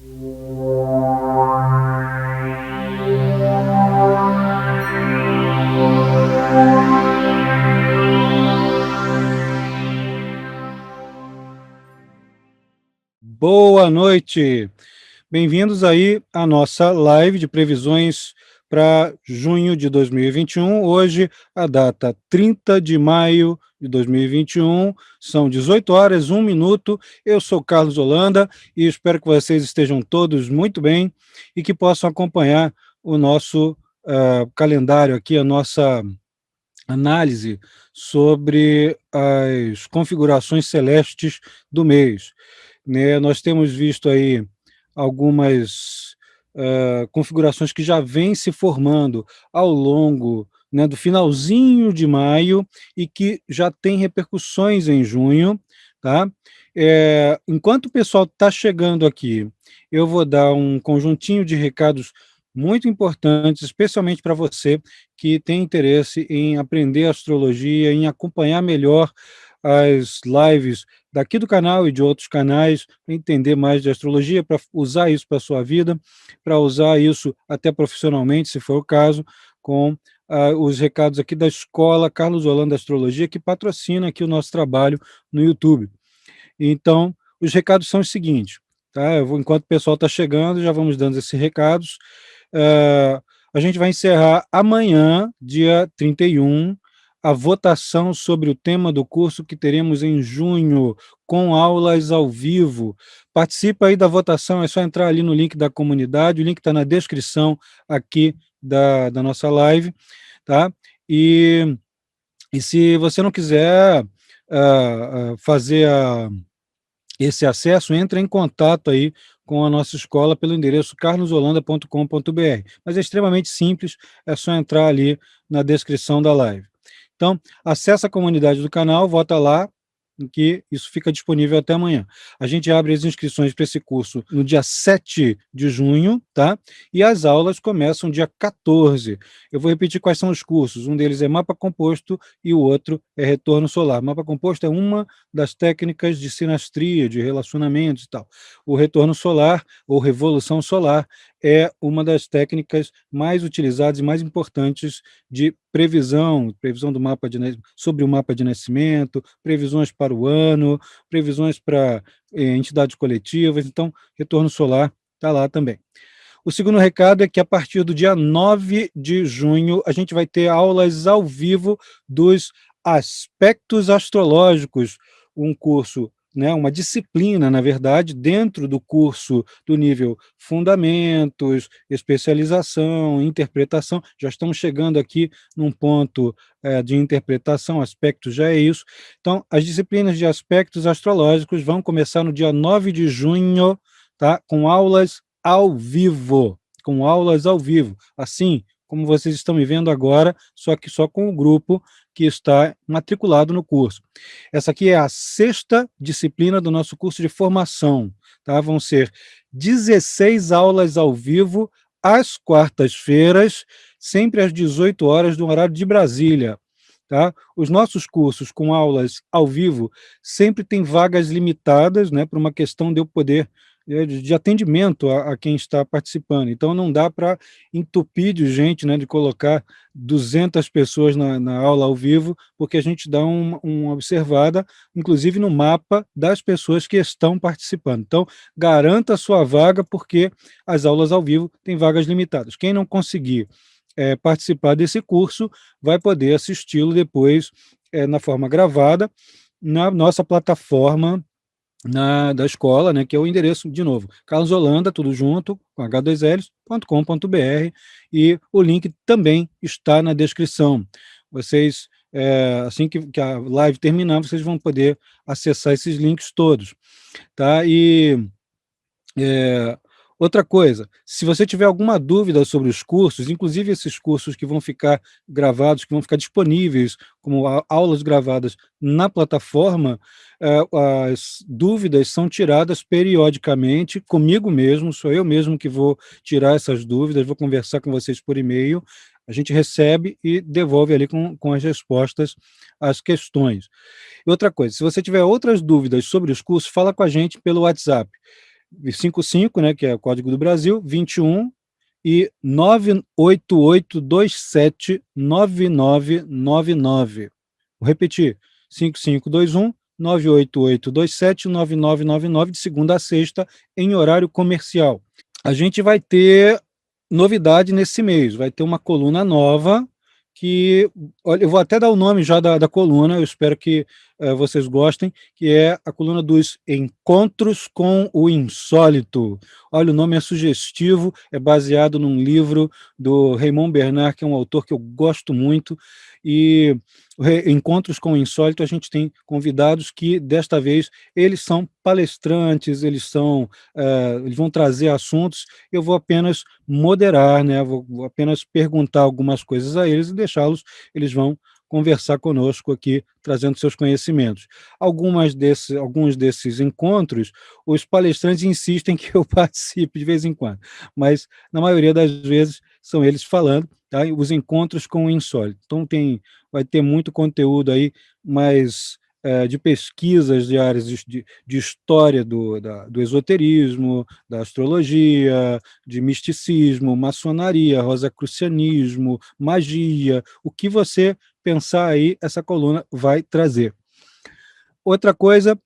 Boa noite, bem-vindos aí à nossa live de previsões para junho de 2021. Hoje, a data 30 de maio de 2021, são 18 horas, 1 minuto. Eu sou Carlos Holanda e espero que vocês estejam todos muito bem e que possam acompanhar o nosso calendário aqui, a nossa análise sobre as configurações celestes do mês. Né, nós temos visto aí algumas configurações que já vêm se formando ao longo, né, do finalzinho de maio e que já tem repercussões em junho, tá? Enquanto o pessoal está chegando aqui, eu vou dar um conjuntinho de recados muito importantes, especialmente para você que tem interesse em aprender astrologia, em acompanhar melhor as lives daqui do canal e de outros canais, para entender mais de astrologia, para usar isso para a sua vida, para usar isso até profissionalmente, se for o caso, com os recados aqui da Escola Carlos Holanda Astrologia, que patrocina aqui o nosso trabalho no YouTube. Então, os recados são os seguintes, tá? Enquanto o pessoal está chegando, já vamos dando esses recados. A gente vai encerrar amanhã, dia 31, a votação sobre o tema do curso que teremos em junho, com aulas ao vivo. Participa aí da votação, é só entrar ali no link da comunidade, o link está na descrição aqui da nossa live, tá? E se você não quiser fazer esse acesso, entra em contato aí com a nossa escola pelo endereço carlosholanda.com.br. Mas é extremamente simples, é só entrar ali na descrição da live. Então, acessa a comunidade do canal, vota lá, que isso fica disponível até amanhã. A gente abre as inscrições para esse curso no dia 7 de junho, tá? E as aulas começam dia 14. Eu vou repetir quais são os cursos. Um deles é mapa composto e o outro é retorno solar. Mapa composto é uma das técnicas de sinastria, de relacionamentos e tal. O retorno solar, ou revolução solar, é uma das técnicas mais utilizadas e mais importantes de previsão do mapa sobre o mapa de nascimento, previsões para o ano, previsões para entidades coletivas. Então, retorno solar está lá também. O segundo recado é que a partir do dia 9 de junho a gente vai ter aulas ao vivo dos aspectos astrológicos, um curso, né, uma disciplina, na verdade, dentro do curso do nível fundamentos, especialização, interpretação. Já estamos chegando aqui num ponto de interpretação, aspectos já é isso. Então, as disciplinas de aspectos astrológicos vão começar no dia 9 de junho, tá, com aulas ao vivo, assim como vocês estão me vendo agora, só que só com o grupo que está matriculado no curso. Essa aqui é a 6ª disciplina do nosso curso de formação, tá? Vão ser 16 aulas ao vivo, às quartas-feiras, sempre às 18 horas, do horário de Brasília. Tá? Os nossos cursos com aulas ao vivo sempre têm vagas limitadas, né, por uma questão de eu poder de atendimento a quem está participando. Então, não dá para entupir de gente, né, de colocar 200 pessoas na aula ao vivo, porque a gente dá uma observada, inclusive no mapa das pessoas que estão participando. Então, garanta a sua vaga, porque as aulas ao vivo têm vagas limitadas. Quem não conseguir participar desse curso vai poder assisti-lo depois na forma gravada, na nossa plataforma da escola, né, que é o endereço, de novo, Carlos Holanda, tudo junto, com h2ls.com.br, e o link também está na descrição. Vocês, assim que a live terminar, vocês vão poder acessar esses links todos, tá? E outra coisa, se você tiver alguma dúvida sobre os cursos, inclusive esses cursos que vão ficar gravados, que vão ficar disponíveis como aulas gravadas na plataforma, as dúvidas são tiradas periodicamente comigo mesmo, sou eu mesmo que vou tirar essas dúvidas, vou conversar com vocês por e-mail, a gente recebe e devolve ali com as respostas às questões. E outra coisa, se você tiver outras dúvidas sobre os cursos, fala com a gente pelo WhatsApp. 55, né, que é o Código do Brasil, 21 e 988279999. Vou repetir, 5521 988279999 de segunda a sexta, em horário comercial. A gente vai ter novidade nesse mês, vai ter uma coluna nova que, olha, eu vou até dar o nome já da coluna, eu espero que vocês gostem, que é a coluna dos Encontros com o Insólito. Olha, o nome é sugestivo, é baseado num livro do Raymond Bernard, que é um autor que eu gosto muito, e Encontros com o Insólito, a gente tem convidados que, desta vez, eles são palestrantes, eles vão trazer assuntos, eu vou apenas moderar, né? Vou apenas perguntar algumas coisas a eles e deixá-los, eles vão conversar conosco aqui, trazendo seus conhecimentos. Alguns desses encontros, os palestrantes insistem que eu participe de vez em quando, mas na maioria das vezes são eles falando, tá? Os encontros com o insólito. Então vai ter muito conteúdo aí, mas de pesquisas de áreas de história do esoterismo, da astrologia, de misticismo, maçonaria, rosacrucianismo, magia, o que você pensar aí, essa coluna vai trazer. Outra coisa,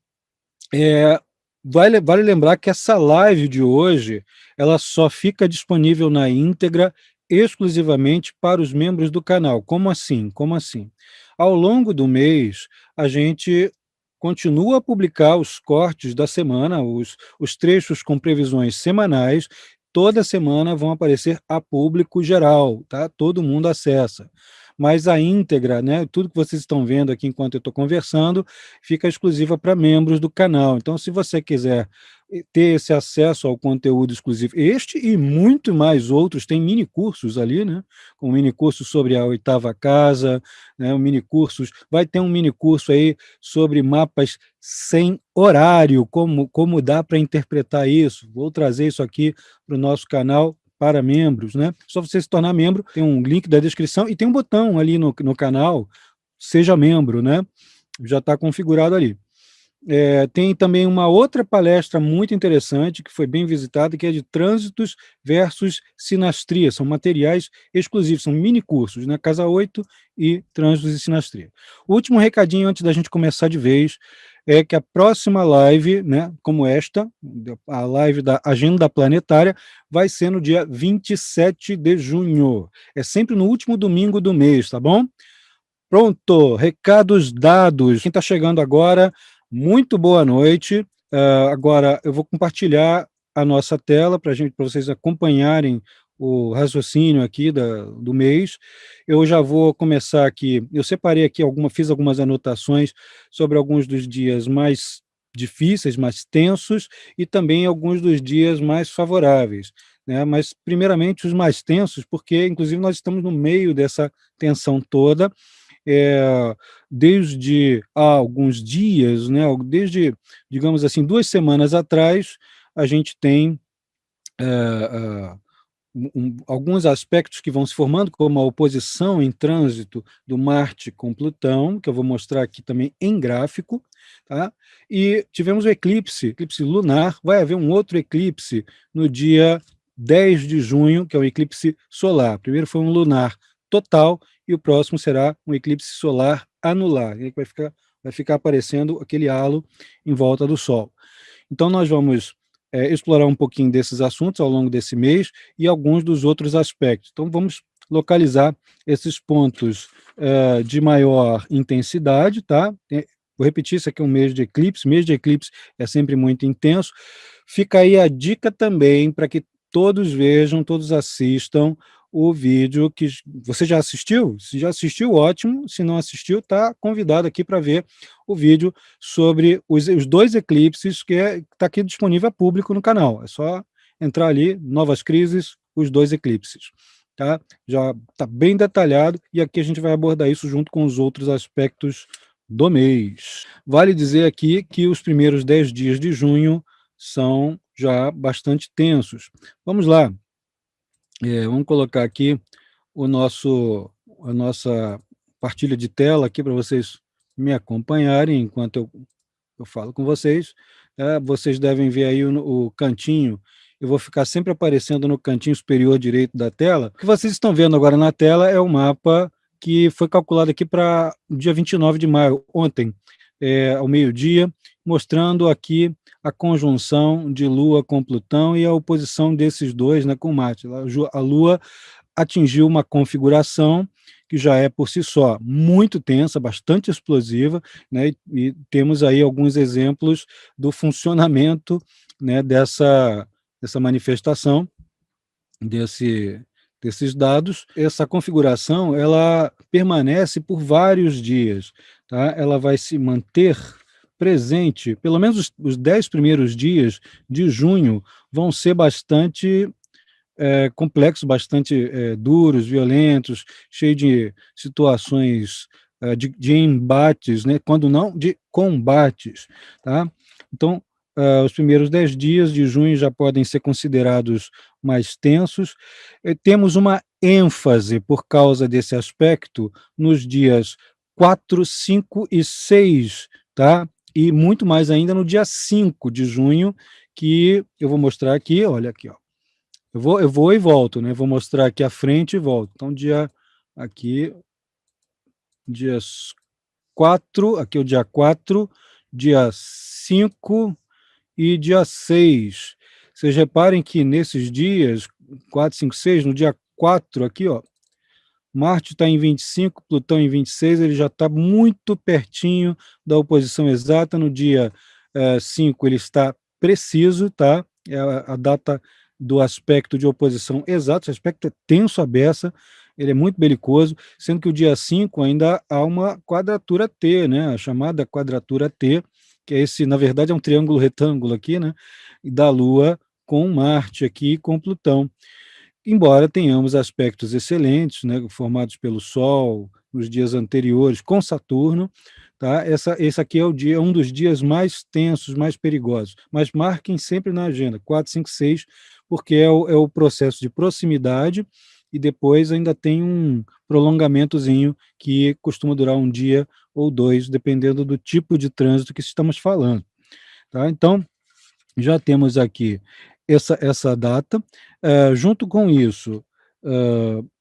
vale lembrar que essa live de hoje, ela só fica disponível na íntegra exclusivamente para os membros do canal. Como assim? Como assim? Ao longo do mês, a gente continua a publicar os cortes da semana, os trechos com previsões semanais, toda semana vão aparecer a público geral, tá? Todo mundo acessa. Mas a íntegra, né, tudo que vocês estão vendo aqui enquanto eu estou conversando, fica exclusiva para membros do canal. Então, se você quiser ter esse acesso ao conteúdo exclusivo, este e muito mais outros, tem mini cursos ali, né? Com mini curso sobre a oitava casa, né? Vai ter um mini curso aí sobre mapas sem horário, como dá para interpretar isso. Vou trazer isso aqui para o nosso canal para membros, né? Só você se tornar membro, tem um link da descrição e tem um botão ali no canal, seja membro, né? Já está configurado ali. Tem também uma outra palestra muito interessante, que foi bem visitada, que é de trânsitos versus sinastria. São materiais exclusivos, são mini cursos, né? Casa 8 e trânsitos e sinastria. O último recadinho antes da gente começar de vez é que a próxima live, né, como esta, a live da Agenda Planetária, vai ser no dia 27 de junho. É sempre no último domingo do mês, tá bom? Pronto, recados dados. Quem está chegando agora, muito boa noite. Agora eu vou compartilhar a nossa tela para vocês acompanharem o raciocínio aqui do mês. Eu já vou começar aqui. Eu separei aqui fiz algumas anotações sobre alguns dos dias mais difíceis, mais tensos, e também alguns dos dias mais favoráveis, né? Mas primeiramente os mais tensos, porque inclusive nós estamos no meio dessa tensão toda. Desde há alguns dias, né, desde, digamos assim, 2 semanas atrás, a gente tem alguns aspectos que vão se formando, como a oposição em trânsito do Marte com Plutão, que eu vou mostrar aqui também em gráfico, tá? E tivemos o eclipse lunar, vai haver um outro eclipse no dia 10 de junho, que é o eclipse solar. Primeiro foi um lunar total, e o próximo será um eclipse solar anular, que vai ficar aparecendo aquele halo em volta do Sol. Então, nós vamos explorar um pouquinho desses assuntos ao longo desse mês e alguns dos outros aspectos. Então, vamos localizar esses pontos de maior intensidade, tá? Vou repetir, isso aqui é um mês de eclipse é sempre muito intenso. Fica aí a dica também para que todos vejam, todos assistam o vídeo que você já assistiu? Se já assistiu, ótimo. Se não assistiu, está convidado aqui para ver o vídeo sobre os 2 eclipses que está aqui disponível a público no canal. É só entrar ali, Novas Crises, os 2 eclipses. Tá? Já está bem detalhado e aqui a gente vai abordar isso junto com os outros aspectos do mês. Vale dizer aqui que os primeiros 10 dias de junho são já bastante tensos. Vamos lá. Vamos colocar aqui a nossa partilha de tela aqui para vocês me acompanharem enquanto eu falo com vocês. vocês devem ver aí o cantinho, eu vou ficar sempre aparecendo no cantinho superior direito da tela. O que vocês estão vendo agora na tela é o mapa que foi calculado aqui para o dia 29 de maio, ontem, ao meio-dia, mostrando aqui a conjunção de Lua com Plutão e a oposição desses dois, né, com Marte. A Lua atingiu uma configuração que já é por si só muito tensa, bastante explosiva, né, e temos aí alguns exemplos do funcionamento, né, dessa manifestação, desses dados. Essa configuração ela permanece por vários dias, tá? Ela vai se manter presente, pelo menos os 10 primeiros dias de junho vão ser bastante complexos, bastante duros, violentos, cheio de situações de embates, né? Quando não de combates. Tá? Então, os primeiros 10 dias de junho já podem ser considerados mais tensos. Temos uma ênfase por causa desse aspecto nos dias 4, 5 e 6, tá? E muito mais ainda no dia 5 de junho, que eu vou mostrar aqui, olha aqui, ó. Eu vou e volto, né? Vou mostrar aqui à frente e volto. Então, aqui, dias 4, aqui é o dia 4, dia 5 e dia 6. Vocês reparem que nesses dias, 4, 5, 6, no dia 4 aqui, ó, Marte está em 25, Plutão em 26, ele já está muito pertinho da oposição exata. No dia 5 ele está preciso, tá? É a data do aspecto de oposição exato, esse aspecto é tenso à beça, ele é muito belicoso, sendo que o dia 5 ainda há uma quadratura T, né? A chamada quadratura T, que é esse, na verdade, é um triângulo retângulo aqui, né? Da Lua com Marte aqui, com Plutão. Embora tenhamos aspectos excelentes, né, formados pelo Sol nos dias anteriores com Saturno, tá? Esse aqui é um dos dias mais tensos, mais perigosos. Mas marquem sempre na agenda, 4, 5, 6, porque é o processo de proximidade e depois ainda tem um prolongamentozinho que costuma durar um dia ou dois, dependendo do tipo de trânsito que estamos falando. Tá? Então, já temos aqui essa data. Junto com isso,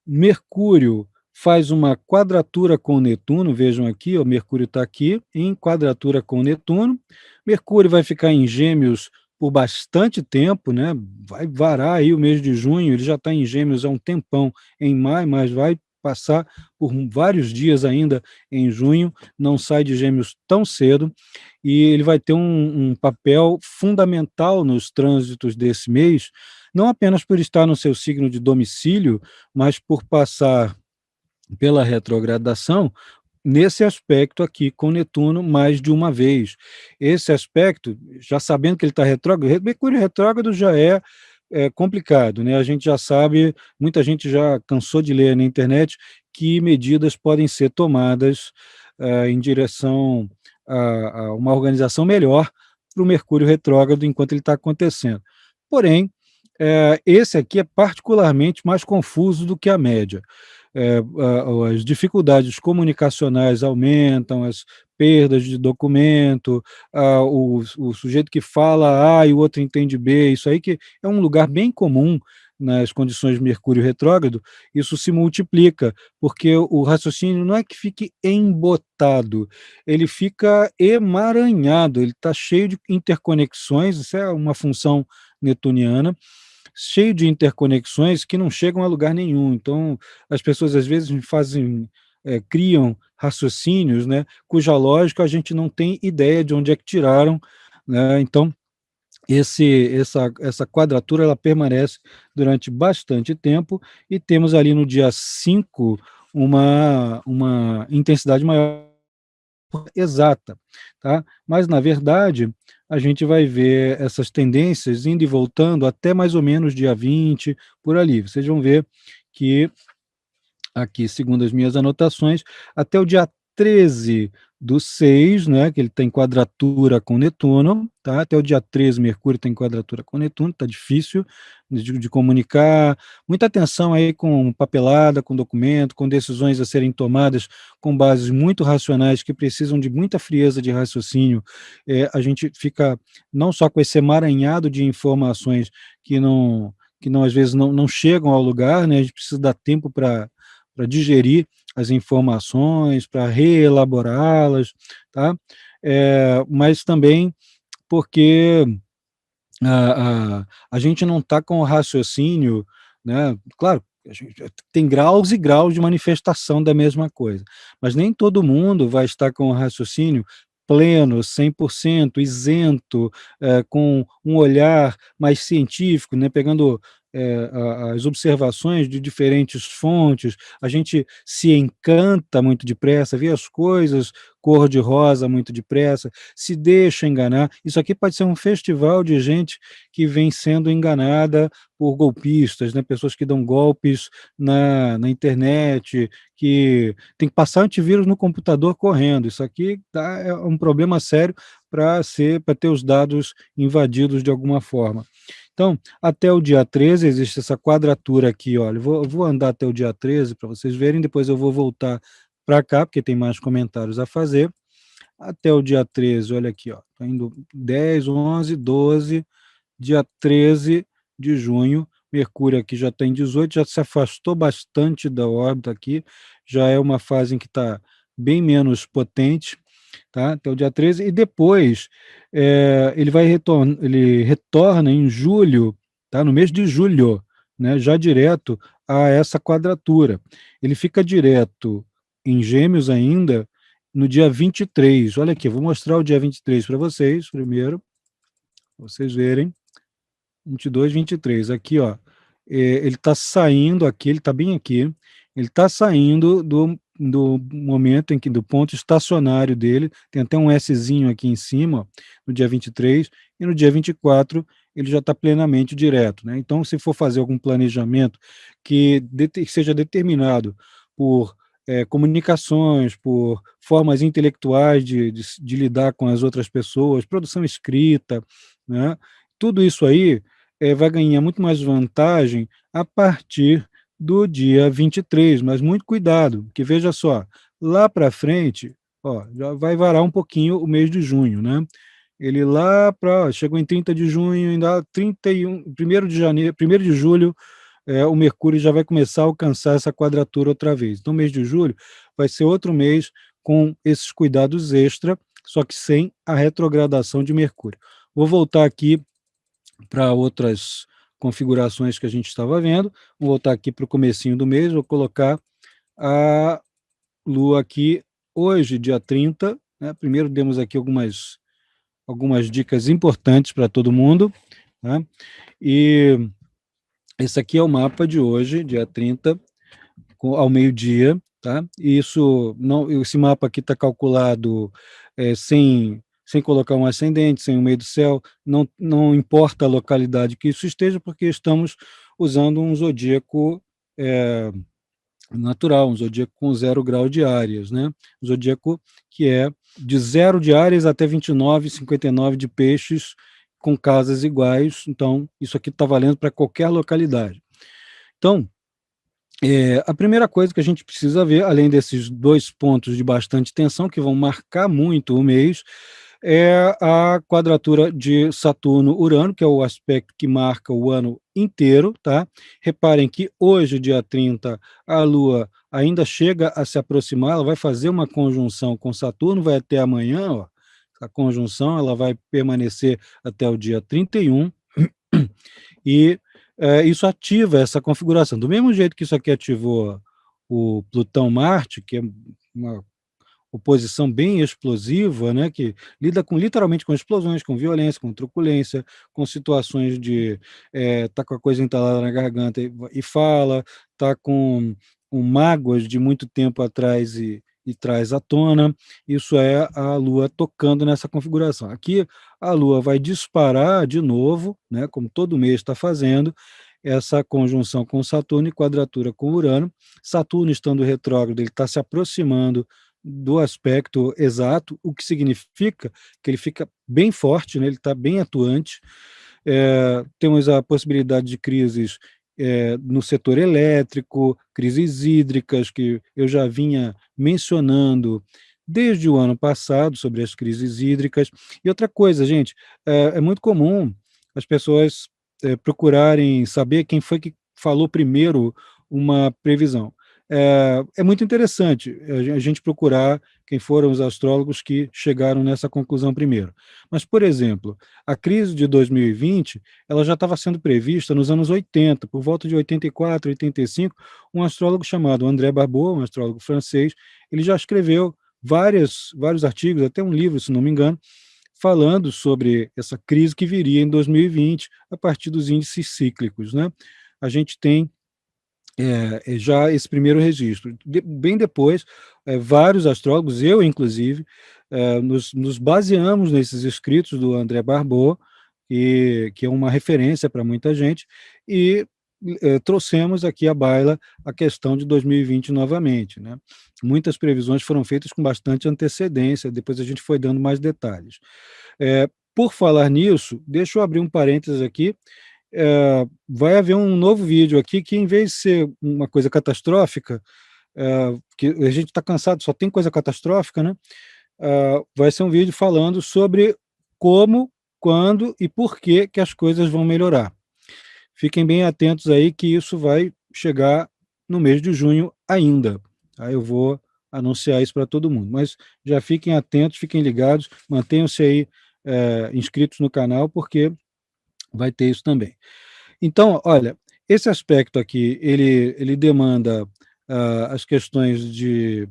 Mercúrio faz uma quadratura com Netuno, vejam aqui, o Mercúrio está aqui, em quadratura com Netuno. Mercúrio vai ficar em Gêmeos por bastante tempo, né? Vai varar aí o mês de junho, ele já está em Gêmeos há um tempão em maio, mas vai passar por vários dias ainda em junho, não sai de Gêmeos tão cedo, e ele vai ter um papel fundamental nos trânsitos desse mês, não apenas por estar no seu signo de domicílio, mas por passar pela retrogradação nesse aspecto aqui com Netuno mais de uma vez. Esse aspecto, já sabendo que ele está retrógrado, Mercúrio retrógrado já é complicado, né? A gente já sabe, muita gente já cansou de ler na internet que medidas podem ser tomadas em direção a uma organização melhor para o Mercúrio retrógrado enquanto ele está acontecendo. Porém, esse aqui é particularmente mais confuso do que a média. As dificuldades comunicacionais aumentam, as perdas de documento, o sujeito que fala A e o outro entende B, isso aí que é um lugar bem comum nas condições de Mercúrio retrógrado, isso se multiplica, porque o raciocínio não é que fique embotado, ele fica emaranhado, ele está cheio de interconexões, isso é uma função netuniana, cheio de interconexões que não chegam a lugar nenhum. Então, as pessoas às vezes criam raciocínios, né, cuja lógica a gente não tem ideia de onde é que tiraram, né? Então, essa quadratura ela permanece durante bastante tempo e temos ali no dia 5 uma intensidade maior exata, tá? Mas, na verdade, a gente vai ver essas tendências indo e voltando até mais ou menos dia 20, por ali. Vocês vão ver que, aqui, segundo as minhas anotações, até o dia 13 do 6, né, que ele tem quadratura com Netuno, tá? Até o dia 13, Mercúrio tem quadratura com Netuno, tá difícil de comunicar. Muita atenção aí com papelada, com documento, com decisões a serem tomadas com bases muito racionais, que precisam de muita frieza de raciocínio. A gente fica não só com esse emaranhado de informações que não às vezes não chegam ao lugar, né? A gente precisa dar tempo para digerir as informações, para reelaborá-las, tá? Mas também porque a gente não está com o raciocínio, né? Claro, a gente tem graus e graus de manifestação da mesma coisa, mas nem todo mundo vai estar com o raciocínio pleno, 100%, isento, com um olhar mais científico, né? Pegando as observações de diferentes fontes, a gente se encanta muito depressa, vê as coisas cor-de-rosa muito depressa, se deixa enganar. Isso aqui pode ser um festival de gente que vem sendo enganada por golpistas, né? Pessoas que dão golpes na internet, que tem que passar antivírus no computador correndo. Isso aqui é um problema sério para ter os dados invadidos de alguma forma. Então, até o dia 13 existe essa quadratura aqui, olha, eu vou andar até o dia 13 para vocês verem, depois eu vou voltar para cá, porque tem mais comentários a fazer. Até o dia 13, olha aqui, ó, tá indo 10, 11, 12, dia 13 de junho, Mercúrio aqui já está em 18, já se afastou bastante da órbita aqui, já é uma fase em que está bem menos potente, tá? Até o dia 13, e depois ele retorna em julho, tá? No mês de julho, né? Já direto a essa quadratura. Ele fica direto em Gêmeos ainda no dia 23. Olha aqui, eu vou mostrar o dia 23 para vocês primeiro, pra vocês verem. 22, 23. Aqui, ó, ele está saindo aqui, ele está bem aqui, ele está saindo do momento em que, do ponto estacionário dele, tem até um Szinho aqui em cima, ó, no dia 23, e no dia 24 ele já está plenamente direto, né? Então, se for fazer algum planejamento que seja determinado por comunicações, por formas intelectuais de lidar com as outras pessoas, produção escrita, né? Tudo isso aí vai ganhar muito mais vantagem a partir do dia 23, mas muito cuidado, porque veja só, lá para frente, ó, já vai varar um pouquinho o mês de junho, né? Ele lá para, chegou em 30 de junho, ainda 31, 1º de janeiro, 1º de julho, o Mercúrio já vai começar a alcançar essa quadratura outra vez. Então, o mês de julho vai ser outro mês com esses cuidados extra, só que sem a retrogradação de Mercúrio. Vou voltar aqui para outras configurações que a gente estava vendo. Vou voltar aqui para o comecinho do mês, vou colocar a Lua aqui hoje, dia 30. Né? Primeiro demos aqui algumas dicas importantes para todo mundo. Né? E esse aqui é o mapa de hoje, dia 30, ao meio-dia. Tá? E esse mapa aqui está calculado sem colocar um ascendente, sem o meio do céu, não importa a localidade que isso esteja, porque estamos usando um zodíaco natural, um zodíaco com 0 grau de Áries, né? Um zodíaco que é de 0 de Áries até 29,59 de Peixes, com casas iguais. Então, isso aqui está valendo para qualquer localidade. Então, a primeira coisa que a gente precisa ver, além desses 2 pontos de bastante tensão, que vão marcar muito o mês, é a quadratura de Saturno-Urano, que é o aspecto que marca o ano inteiro, tá? Reparem que hoje, dia 30, a Lua ainda chega a se aproximar, ela vai fazer uma conjunção com Saturno, vai até amanhã, ó, a conjunção ela vai permanecer até o dia 31, e isso ativa essa configuração. Do mesmo jeito que isso aqui ativou o Plutão-Marte, que é uma oposição bem explosiva, né, que lida literalmente com explosões, com violência, com truculência, com situações de tá com a coisa entalada na garganta e fala, tá com mágoas de muito tempo atrás e traz à tona. Isso é a Lua tocando nessa configuração. Aqui a Lua vai disparar de novo, né, como todo mês está fazendo, essa conjunção com Saturno e quadratura com Urano. Saturno estando retrógrado, ele está se aproximando do aspecto exato, o que significa que ele fica bem forte, né, ele está bem atuante. Temos a possibilidade de crises no setor elétrico, crises hídricas, que eu já vinha mencionando desde o ano passado sobre as crises hídricas. E outra coisa, gente, é muito comum as pessoas procurarem saber quem foi que falou primeiro uma previsão. É muito interessante a gente procurar quem foram os astrólogos que chegaram nessa conclusão primeiro. Mas, por exemplo, a crise de 2020, ela já estava sendo prevista nos anos 80, por volta de 84, 85, um astrólogo chamado André Barbeau, um astrólogo francês, ele já escreveu vários artigos, até um livro, se não me engano, falando sobre essa crise que viria em 2020, a partir dos índices cíclicos, né? A gente tem já esse primeiro registro. Bem depois, vários astrólogos, eu inclusive, nos baseamos nesses escritos do André Barbeau, que é uma referência para muita gente, e trouxemos aqui à baila a questão de 2020 novamente, né? Muitas previsões foram feitas com bastante antecedência, depois a gente foi dando mais detalhes. Por falar nisso, deixa eu abrir um parênteses aqui. Vai haver um novo vídeo aqui que, em vez de ser uma coisa catastrófica, que a gente está cansado, só tem coisa catastrófica, né? Vai ser um vídeo falando sobre como, quando e por que as coisas vão melhorar. Fiquem bem atentos aí que isso vai chegar no mês de junho ainda. Tá? Eu vou anunciar isso para todo mundo, mas já fiquem atentos, fiquem ligados, mantenham-se aí inscritos no canal, porque vai ter isso também. Então, olha, esse aspecto aqui, ele demanda as questões de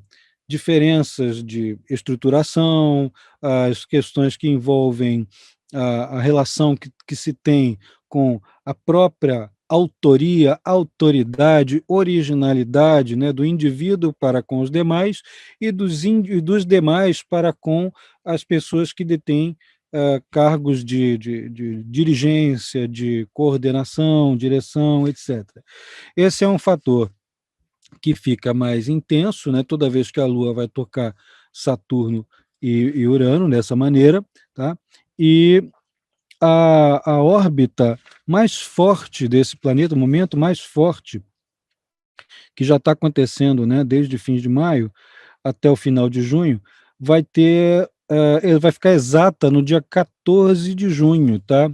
diferenças de estruturação, as questões que envolvem a relação que se tem com a própria autoria, autoridade, originalidade, né, do indivíduo para com os demais e dos demais para com as pessoas que detêm cargos de dirigência, de coordenação, direção, etc. Esse é um fator que fica mais intenso, né, toda vez que a Lua vai tocar Saturno e Urano, dessa maneira, tá? E a órbita mais forte desse planeta, o momento mais forte, que já está acontecendo, né, desde fins de maio até o final de junho, vai ter, ele vai ficar exata no dia 14 de junho, tá?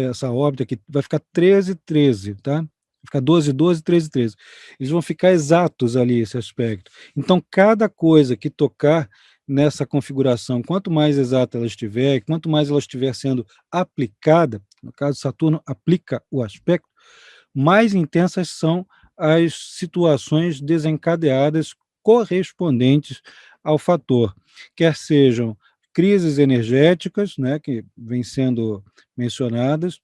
Essa órbita aqui vai ficar 13, 13, tá? Vai ficar 12, 12, 13, 13. Eles vão ficar exatos ali, esse aspecto. Então, cada coisa que tocar nessa configuração, quanto mais exata ela estiver, quanto mais ela estiver sendo aplicada, no caso Saturno aplica o aspecto, mais intensas são as situações desencadeadas correspondentes ao fator, quer sejam crises energéticas, né, que vêm sendo mencionadas,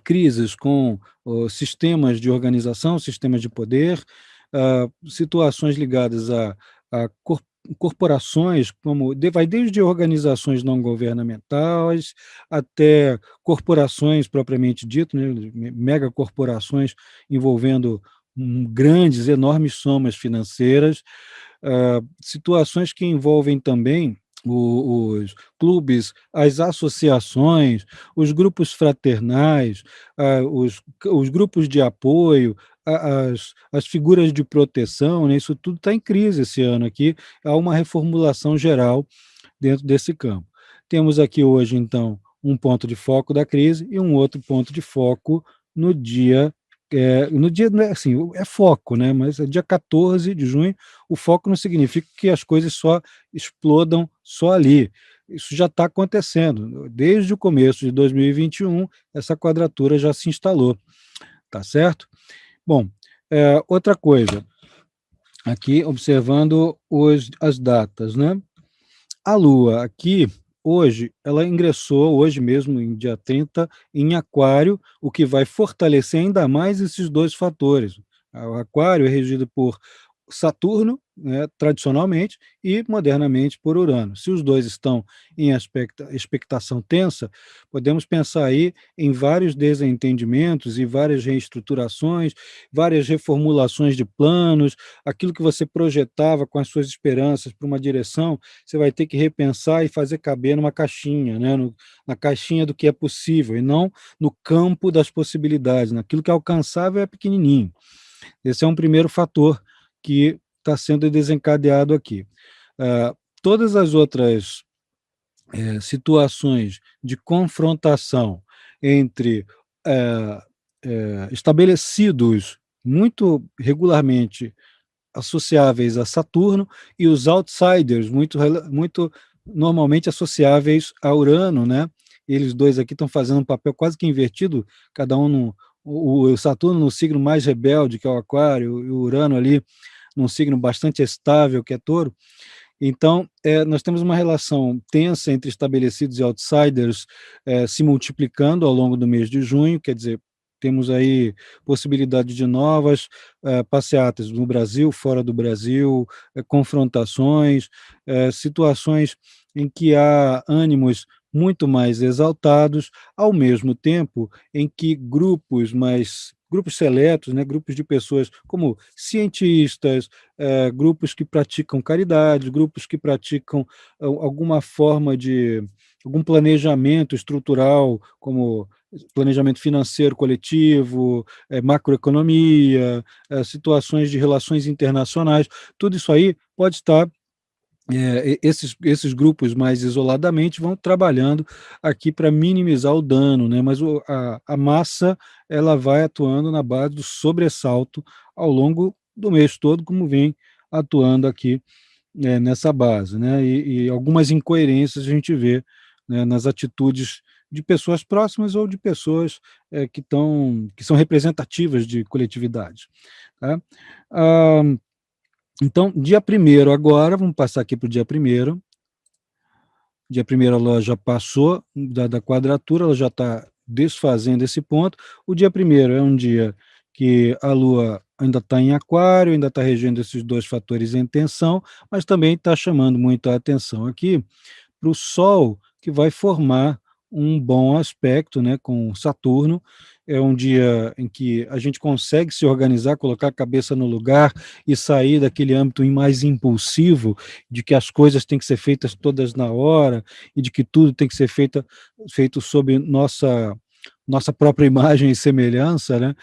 crises com sistemas de organização, sistemas de poder, situações ligadas a corporações, vai desde organizações não governamentais até corporações propriamente dito, né, megacorporações envolvendo grandes, enormes somas financeiras, situações que envolvem também os clubes, as associações, os grupos fraternais, os grupos de apoio, as figuras de proteção, né, isso tudo está em crise esse ano aqui, há uma reformulação geral dentro desse campo. Temos aqui hoje, então, um ponto de foco da crise e um outro ponto de foco no dia, assim, é foco, né, mas é dia 14 de junho, o foco não significa que as coisas só explodam só ali. Isso já está acontecendo. Desde o começo de 2021, essa quadratura já se instalou, tá certo? Bom, outra coisa, aqui observando as datas, né? A Lua aqui, hoje, ela ingressou, hoje mesmo, em dia 30, em Aquário, o que vai fortalecer ainda mais esses dois fatores. O Aquário é regido por Saturno, né, tradicionalmente, e modernamente por Urano. Se os dois estão em expectação tensa, podemos pensar aí em vários desentendimentos e várias reestruturações, várias reformulações de planos, aquilo que você projetava com as suas esperanças para uma direção, você vai ter que repensar e fazer caber numa caixinha, né, na caixinha do que é possível, e não no campo das possibilidades, naquilo que é alcançável é pequenininho. Esse é um primeiro fator que está sendo desencadeado aqui. Todas as outras situações de confrontação entre estabelecidos muito regularmente associáveis a Saturno e os outsiders muito normalmente associáveis a Urano, né? Eles dois aqui estão fazendo um papel quase que invertido, cada um o Saturno no signo mais rebelde, que é o Aquário, e o Urano ali num signo bastante estável, que é Touro. Então, nós temos uma relação tensa entre estabelecidos e outsiders se multiplicando ao longo do mês de junho, quer dizer, temos aí possibilidade de novas passeatas no Brasil, fora do Brasil, confrontações, situações em que há ânimos muito mais exaltados, ao mesmo tempo em que grupos seletos, né, grupos de pessoas como cientistas, grupos que praticam caridade, grupos que praticam alguma forma de algum planejamento estrutural, como planejamento financeiro coletivo, macroeconomia, situações de relações internacionais, tudo isso aí pode estar esses grupos mais isoladamente vão trabalhando aqui para minimizar o dano, né? Mas a massa ela vai atuando na base do sobressalto ao longo do mês todo, como vem atuando aqui nessa base, né? E algumas incoerências a gente vê, né, nas atitudes de pessoas próximas ou de pessoas que são representativas de coletividade. Tá? Ah, então, dia primeiro agora, vamos passar aqui para o dia primeiro. Dia primeiro ela já passou da quadratura, ela já está desfazendo esse ponto. O dia primeiro é um dia que a Lua ainda está em aquário, ainda está regendo esses dois fatores em tensão, mas também está chamando muito a atenção aqui para o Sol, que vai formar um bom aspecto, né, com Saturno. É um dia em que a gente consegue se organizar, colocar a cabeça no lugar e sair daquele âmbito mais impulsivo, de que as coisas têm que ser feitas todas na hora e de que tudo tem que ser feito sob nossa própria imagem e semelhança, né?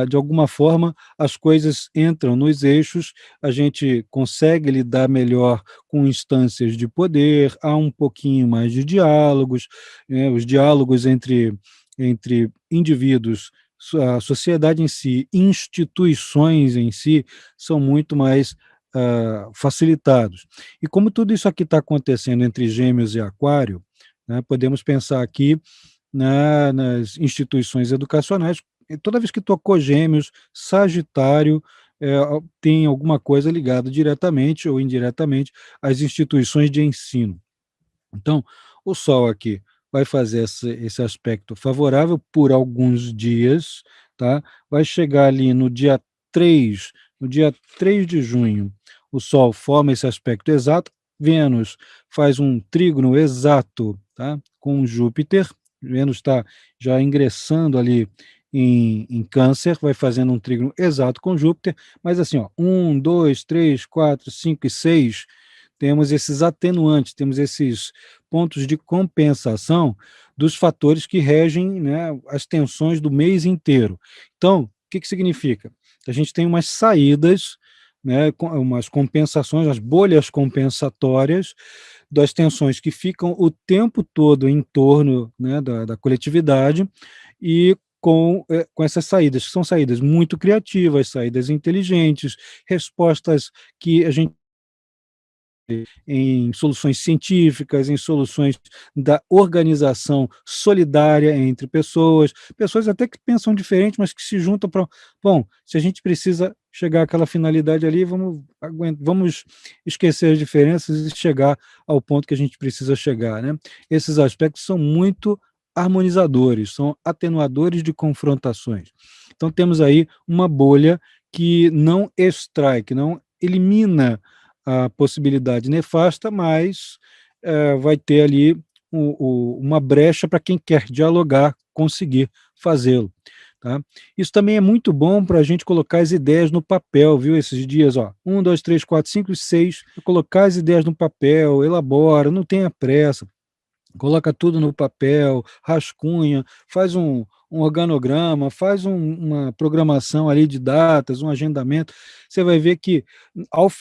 De alguma forma, as coisas entram nos eixos, a gente consegue lidar melhor com instâncias de poder, há um pouquinho mais de diálogos, né? Os diálogos entre indivíduos, a sociedade em si, instituições em si, são muito mais facilitados. E como tudo isso aqui está acontecendo entre Gêmeos e Aquário, né, podemos pensar aqui nas instituições educacionais. E toda vez que tocou Gêmeos, Sagitário, tem alguma coisa ligada diretamente ou indiretamente às instituições de ensino. Então, o Sol aqui vai fazer esse aspecto favorável por alguns dias, tá? Vai chegar ali no dia 3 de junho, o Sol forma esse aspecto exato, Vênus faz um trígono exato, tá? Com Júpiter, Vênus está já ingressando ali em Câncer, vai fazendo um trígono exato com Júpiter, mas assim, ó, 1, 2, 3, 4, 5 e 6, temos esses atenuantes, temos esses pontos de compensação dos fatores que regem, né, as tensões do mês inteiro. Então, o que, que significa? A gente tem umas saídas, né, umas compensações, as bolhas compensatórias das tensões que ficam o tempo todo em torno, né, da coletividade e com essas saídas, que são saídas muito criativas, saídas inteligentes, respostas que a gente em soluções científicas, em soluções da organização solidária entre pessoas, pessoas até que pensam diferente, mas que se juntam para, bom, se a gente precisa chegar àquela finalidade ali, vamos esquecer as diferenças e chegar ao ponto que a gente precisa chegar, né? Esses aspectos são muito harmonizadores, são atenuadores de confrontações. Então temos aí uma bolha que não extrai, que não elimina a possibilidade nefasta, mas vai ter ali uma brecha para quem quer dialogar, conseguir fazê-lo. Tá? Isso também é muito bom para a gente colocar as ideias no papel, viu? Esses dias, ó, 1, 2, 3, 4, 5, 6, colocar as ideias no papel, elabora, não tenha pressa, coloca tudo no papel, rascunha, faz um organograma, faz uma programação ali de datas, um agendamento. Você vai ver que,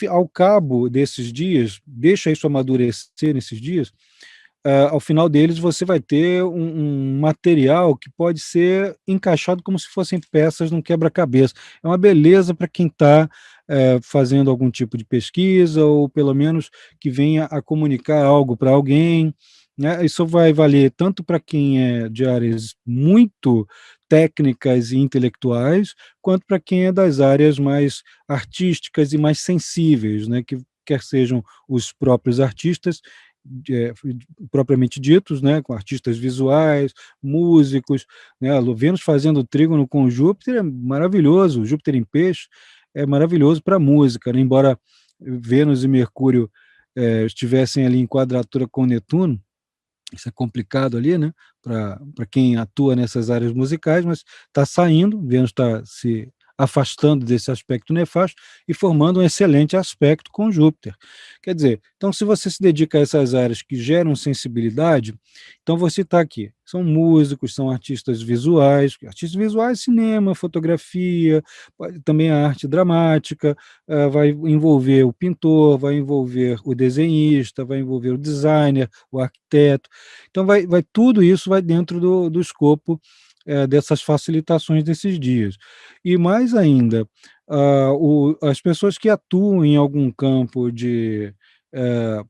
ao cabo desses dias, deixa isso amadurecer nesses dias, ao final deles você vai ter um material que pode ser encaixado como se fossem peças num quebra-cabeça. É uma beleza para quem está fazendo algum tipo de pesquisa, ou pelo menos que venha a comunicar algo para alguém, né? Isso vai valer tanto para quem é de áreas muito técnicas e intelectuais, quanto para quem é das áreas mais artísticas e mais sensíveis, né? Que quer sejam os próprios artistas, eh, propriamente ditos, né, com artistas visuais, músicos, né, a Vênus fazendo trígono com Júpiter é maravilhoso, Júpiter em peixe é maravilhoso para música, né, embora Vênus e Mercúrio estivessem ali em quadratura com Netuno, isso é complicado ali, né, para quem atua nessas áreas musicais, mas está saindo, Vênus está se afastando desse aspecto nefasto e formando um excelente aspecto com Júpiter. Quer dizer, então se você se dedica a essas áreas que geram sensibilidade, então você está aqui, são músicos, são artistas visuais, cinema, fotografia, também a arte dramática, vai envolver o pintor, vai envolver o desenhista, vai envolver o designer, o arquiteto, então tudo isso vai dentro do escopo dessas facilitações desses dias. E mais ainda, as pessoas que atuam em algum campo eh,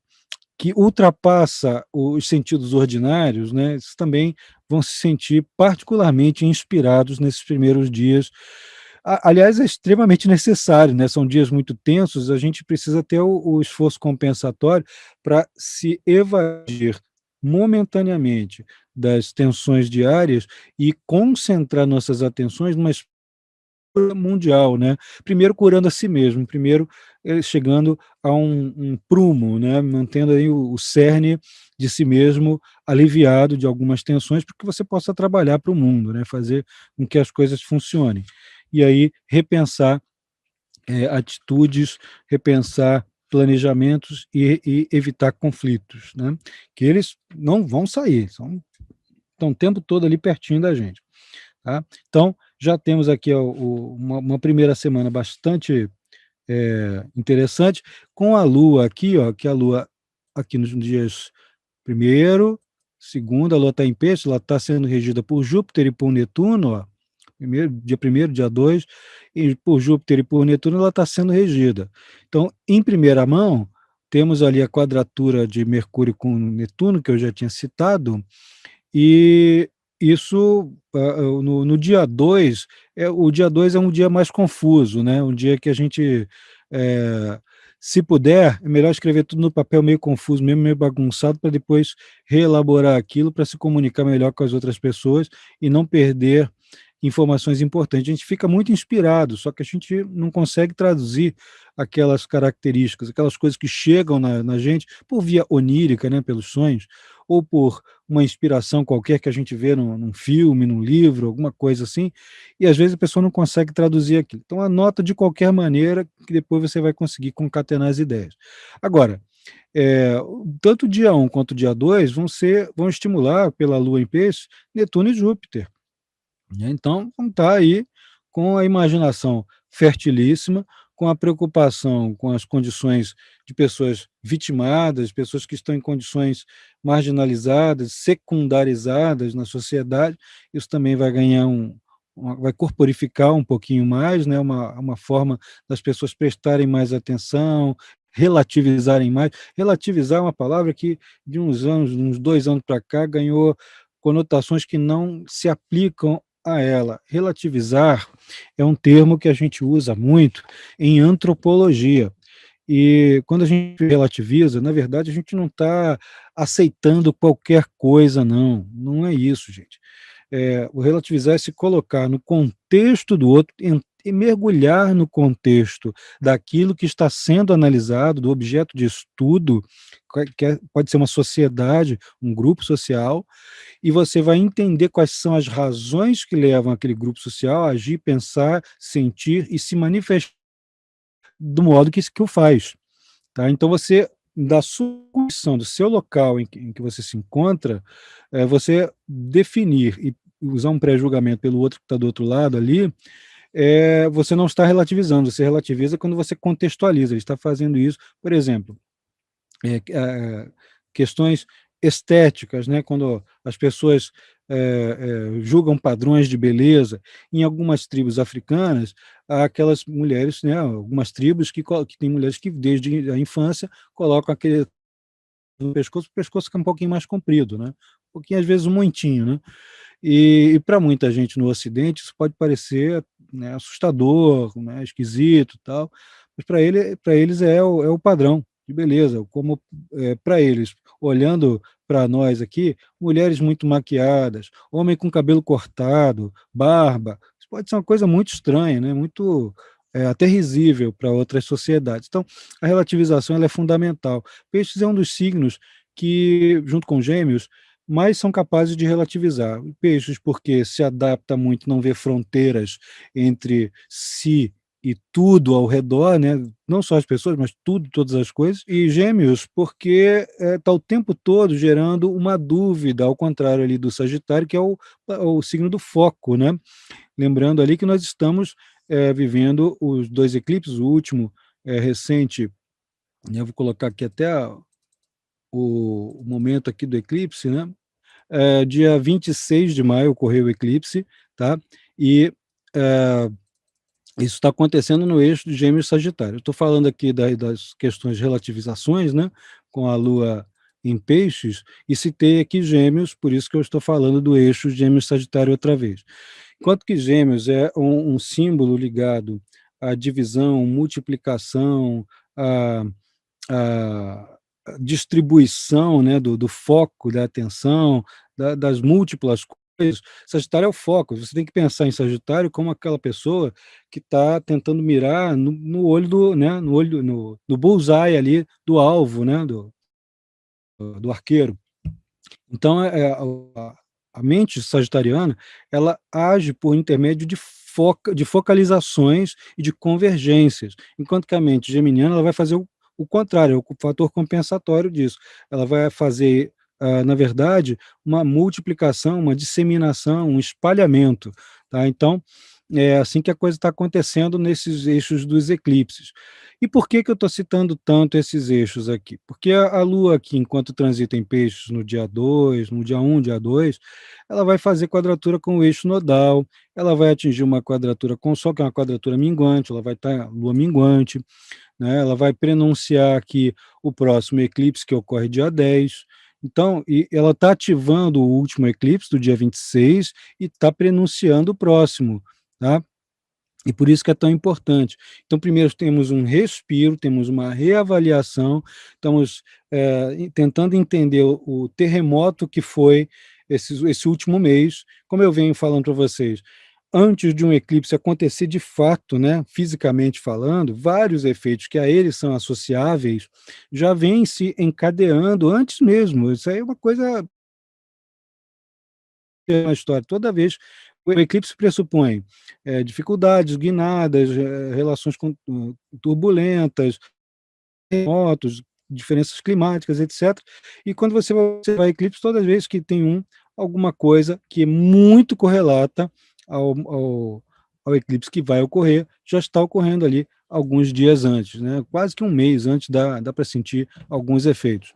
que ultrapassa os sentidos ordinários, né, esses também vão se sentir particularmente inspirados nesses primeiros dias. Aliás, é extremamente necessário, né? São dias muito tensos, a gente precisa ter o esforço compensatório para se evadir momentaneamente das tensões diárias e concentrar nossas atenções numa cura mundial, né? Primeiro curando a si mesmo, primeiro chegando a um prumo, né? Mantendo aí o cerne de si mesmo aliviado de algumas tensões, para que você possa trabalhar para o mundo, né? Fazer com que as coisas funcionem. E aí repensar atitudes, repensar planejamentos e evitar conflitos, né? Que eles não vão sair, estão o tempo todo ali pertinho da gente. Tá? Então, já temos aqui uma primeira semana bastante interessante, com a Lua aqui, ó, que a Lua aqui nos dias primeiro, segundo, a Lua está em peixe, ela está sendo regida por Júpiter e por Netuno, ó, dia primeiro, dia 2, e por Júpiter e por Netuno ela está sendo regida. Então, em primeira mão, temos ali a quadratura de Mercúrio com Netuno, que eu já tinha citado, e isso, no dia 2, o dia 2 é um dia mais confuso, né? Um dia que a gente, se puder, é melhor escrever tudo no papel meio confuso mesmo, meio bagunçado, para depois reelaborar aquilo, para se comunicar melhor com as outras pessoas e não perder informações importantes. A gente fica muito inspirado, só que a gente não consegue traduzir aquelas características, aquelas coisas que chegam na gente por via onírica, né, pelos sonhos, ou por uma inspiração qualquer que a gente vê num filme, num livro, alguma coisa assim, e às vezes a pessoa não consegue traduzir aquilo. Então anota de qualquer maneira, que depois você vai conseguir concatenar as ideias. Agora, tanto o dia 1 quanto o dia 2 vão estimular pela Lua em peixe Netuno e Júpiter, né? Então, vamos estar aí com a imaginação fertilíssima, com a preocupação com as condições de pessoas vitimadas, pessoas que estão em condições marginalizadas, secundarizadas na sociedade. Isso também vai ganhar vai corporificar um pouquinho mais, né? Uma forma das pessoas prestarem mais atenção, relativizarem mais. Relativizar é uma palavra que, de uns 2 anos para cá, ganhou conotações que não se aplicam a ela. Relativizar é um termo que a gente usa muito em antropologia. E quando a gente relativiza, na verdade, a gente não está aceitando qualquer coisa, não. Não é isso, gente. O relativizar é se colocar no contexto do outro, mergulhar no contexto daquilo que está sendo analisado, do objeto de estudo, pode ser uma sociedade, um grupo social, e você vai entender quais são as razões que levam aquele grupo social a agir, pensar, sentir e se manifestar do modo que o faz. Tá? Então você, da sua condição, do seu local em que você se encontra, você definir e usar um pré-julgamento pelo outro que está do outro lado ali, você não está relativizando, você relativiza quando você contextualiza, ele está fazendo isso, por exemplo, questões estéticas, né, quando as pessoas julgam padrões de beleza. Em algumas tribos africanas, há aquelas mulheres, né, algumas tribos que têm mulheres que desde a infância colocam aquele no pescoço, o pescoço fica um pouquinho mais comprido, né, um pouquinho, às vezes, um muitinho, né, e para muita gente no Ocidente isso pode parecer, né, assustador, né, esquisito e tal, mas para eles é o padrão de beleza, como para eles, olhando para nós aqui, mulheres muito maquiadas, homem com cabelo cortado, barba, isso pode ser uma coisa muito estranha, né, muito até risível para outras sociedades. Então, a relativização ela é fundamental. Peixes é um dos signos que, junto com Gêmeos, mais são capazes de relativizar. Peixes, porque se adapta muito, não vê fronteiras entre si e tudo ao redor, né? Não só as pessoas, mas tudo, todas as coisas. E Gêmeos, porque está o tempo todo gerando uma dúvida, ao contrário ali do Sagitário, que é o signo do foco, né? Lembrando ali que nós estamos vivendo os dois eclipses, o último recente, né? Eu vou colocar aqui até o momento aqui do eclipse, né? Dia 26 de maio ocorreu o eclipse, tá? E isso está acontecendo no eixo de Gêmeos e Sagitário. Estou falando aqui das questões de relativizações, né? Com a Lua em Peixes, e citei aqui Gêmeos, por isso que eu estou falando do eixo Gêmeos e Sagitário outra vez. Enquanto que Gêmeos é um símbolo ligado à divisão, multiplicação, à, à distribuição, né, do foco, da atenção, das múltiplas coisas. Sagitário é o foco. Você tem que pensar em Sagitário como aquela pessoa que está tentando mirar no olho do, né, no bullseye ali do alvo, né, do arqueiro. Então, a mente sagitariana, ela age por intermédio de focalizações e de convergências, enquanto que a mente geminiana ela vai fazer o contrário, é o fator compensatório disso. Ela vai fazer, na verdade, uma multiplicação, uma disseminação, um espalhamento. Tá? Então, é assim que a coisa está acontecendo nesses eixos dos eclipses. E por que eu estou citando tanto esses eixos aqui? Porque a Lua aqui, enquanto transita em peixes no dia 2, no dia 1, dia 2, ela vai fazer quadratura com o eixo nodal, ela vai atingir uma quadratura com o Sol, que é uma quadratura minguante, ela vai estar Lua minguante, né? Ela vai prenunciar aqui o próximo eclipse, que ocorre dia 10. Então, e ela está ativando o último eclipse do dia 26 e está prenunciando o próximo, tá? E por isso que é tão importante. Então, primeiro temos um respiro, temos uma reavaliação, estamos tentando entender o terremoto que foi esse último mês. Como eu venho falando para vocês, antes de um eclipse acontecer de fato, né, fisicamente falando, vários efeitos que a ele são associáveis já vêm se encadeando antes mesmo. Isso aí é uma coisa na história. Toda vez o eclipse pressupõe dificuldades, guinadas, relações turbulentas, terremotos, diferenças climáticas, etc. E quando você vai observar eclipse, todas as vezes que tem alguma coisa que é muito correlata ao eclipse que vai ocorrer, já está ocorrendo ali alguns dias antes, né? Quase que um mês antes dá para sentir alguns efeitos.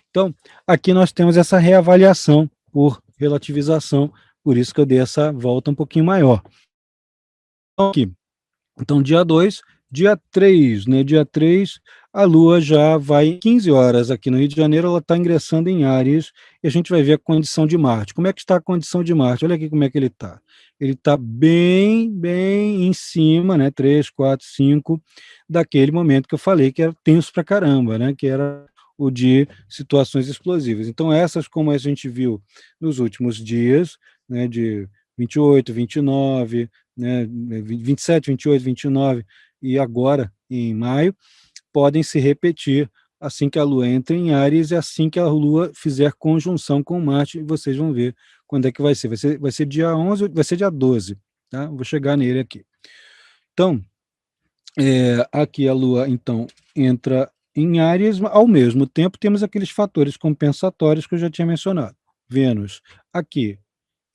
Então, aqui nós temos essa reavaliação por relativização, por isso que eu dei essa volta um pouquinho maior. Então, aqui, então dia 2, dia 3, né? Dia 3, a Lua já vai 15 horas aqui no Rio de Janeiro, ela está ingressando em Áries, e a gente vai ver a condição de Marte. Como é que está a condição de Marte? Olha aqui como é que ele está. Ele está bem, bem em cima, né? 3, 4, 5, daquele momento que eu falei que era tenso pra caramba, né? Que era o de situações explosivas. Então, essas, como a gente viu nos últimos dias, né, de 28, 29, né, 27, 28, 29 e agora em maio, podem se repetir assim que a Lua entra em Áries e assim que a Lua fizer conjunção com Marte, e vocês vão ver quando é que vai ser. Vai ser dia 11, vai ser dia 12, tá? Vou chegar nele aqui. Então, aqui a Lua, então, entra em Áries, ao mesmo tempo temos aqueles fatores compensatórios que eu já tinha mencionado. Vênus aqui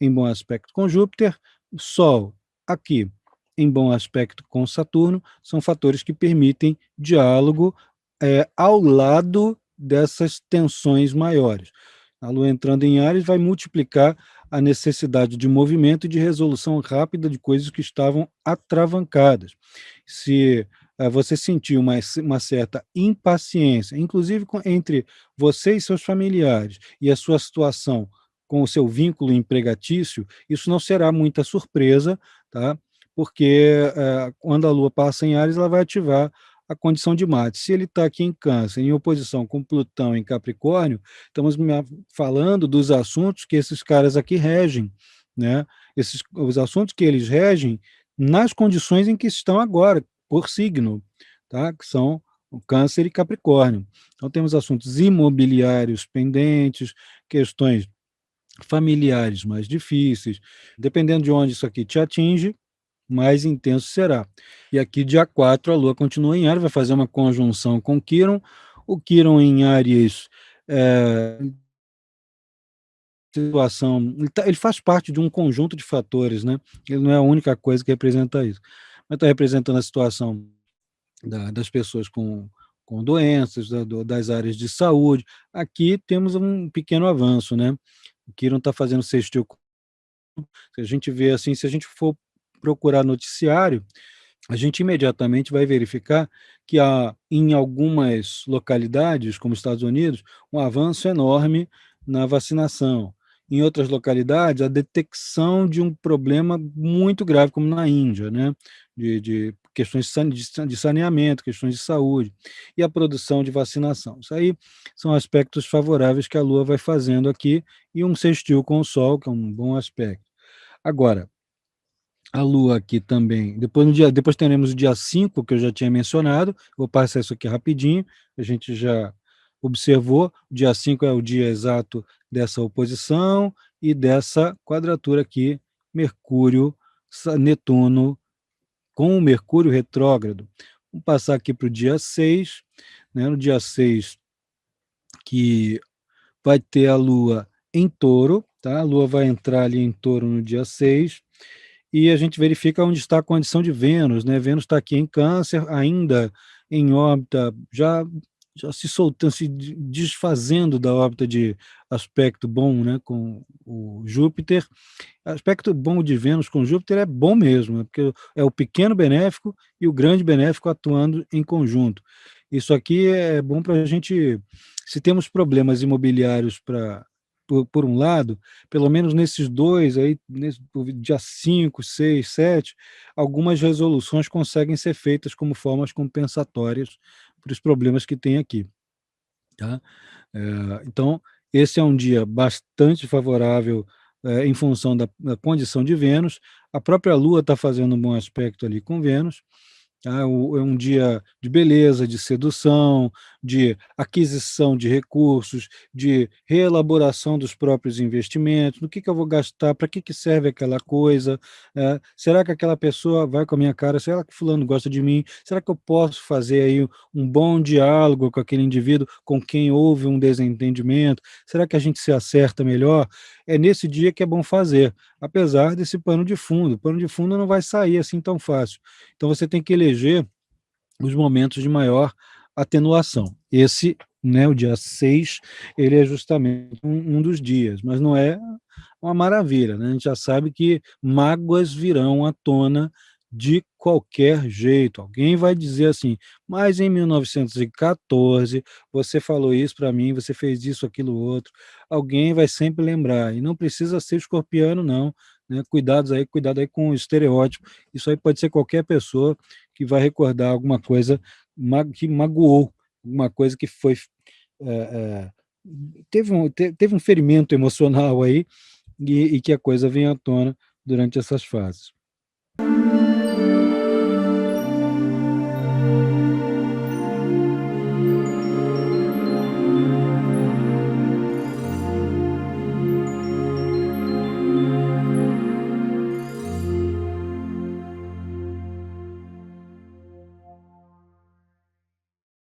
em bom aspecto com Júpiter, Sol aqui em bom aspecto com Saturno, são fatores que permitem diálogo ao lado dessas tensões maiores. A Lua entrando em Áries vai multiplicar a necessidade de movimento e de resolução rápida de coisas que estavam atravancadas. Se você sentir uma certa impaciência, inclusive entre você e seus familiares, e a sua situação com o seu vínculo empregatício, isso não será muita surpresa, tá? Porque quando a Lua passa em Áries, ela vai ativar a condição de Marte. Se ele está aqui em Câncer, em oposição com Plutão em Capricórnio, estamos falando dos assuntos que esses caras aqui regem, né? Os assuntos que eles regem nas condições em que estão agora, por signo, tá? Que são o Câncer e Capricórnio. Então, temos assuntos imobiliários pendentes, questões familiares mais difíceis, dependendo de onde isso aqui te atinge, mais intenso será. E aqui, dia 4, a Lua continua em Áries, vai fazer uma conjunção com Quirón. O Quirón em Áries, situação, ele faz parte de um conjunto de fatores, né? Ele não é a única coisa que representa isso. Mas está representando a situação das pessoas com doenças, das áreas de saúde. Aqui temos um pequeno avanço, né? O Quirón está fazendo sextil. Se a gente vê assim, se a gente for procurar noticiário, a gente imediatamente vai verificar que há, em algumas localidades, como Estados Unidos, um avanço enorme na vacinação. Em outras localidades, a detecção de um problema muito grave, como na Índia, né? De questões de saneamento, questões de saúde, e a produção de vacinação. Isso aí são aspectos favoráveis que a Lua vai fazendo aqui, e um sextil com o Sol, que é um bom aspecto. Agora, a Lua aqui também. Depois teremos o dia 5 que eu já tinha mencionado. Vou passar isso aqui rapidinho. A gente já observou. O dia 5 é o dia exato dessa oposição e dessa quadratura aqui, Mercúrio, Netuno, com o Mercúrio retrógrado. Vamos passar aqui para o dia 6. Né? No dia 6, que vai ter a Lua em Touro. Tá? A Lua vai entrar ali em Touro no dia 6. E a gente verifica onde está a condição de Vênus, né? Vênus está aqui em Câncer, ainda em órbita, já se soltando, se desfazendo da órbita de aspecto bom, né, com o Júpiter. Aspecto bom de Vênus com Júpiter é bom mesmo, né, porque é o pequeno benéfico e o grande benéfico atuando em conjunto. Isso aqui é bom para a gente, se temos problemas imobiliários por um lado, pelo menos nesses dois, aí, dia 5, 6, 7, algumas resoluções conseguem ser feitas como formas compensatórias para os problemas que tem aqui. Tá? Então, esse é um dia bastante favorável em função da condição de Vênus. A própria Lua está fazendo um bom aspecto ali com Vênus. Tá? É um dia de beleza, de sedução, de aquisição de recursos, de reelaboração dos próprios investimentos, no que eu vou gastar, para que serve aquela coisa, será que aquela pessoa vai com a minha cara, será que fulano gosta de mim, será que eu posso fazer aí um bom diálogo com aquele indivíduo com quem houve um desentendimento, será que a gente se acerta melhor? É nesse dia que é bom fazer, apesar desse o pano de fundo não vai sair assim tão fácil. Então você tem que eleger os momentos de maior atenuação. Esse, né, o dia 6, ele é justamente um dos dias, mas não é uma maravilha, né? A gente já sabe que mágoas virão à tona de qualquer jeito. Alguém vai dizer assim, mas em 1914 você falou isso para mim, você fez isso, aquilo, outro. Alguém vai sempre lembrar, e não precisa ser escorpiano, não. Né? Cuidado aí com o estereótipo. Isso aí pode ser qualquer pessoa que vai recordar alguma coisa que magoou, alguma coisa que foi é, é, teve um ferimento emocional aí e que a coisa vem à tona durante essas fases.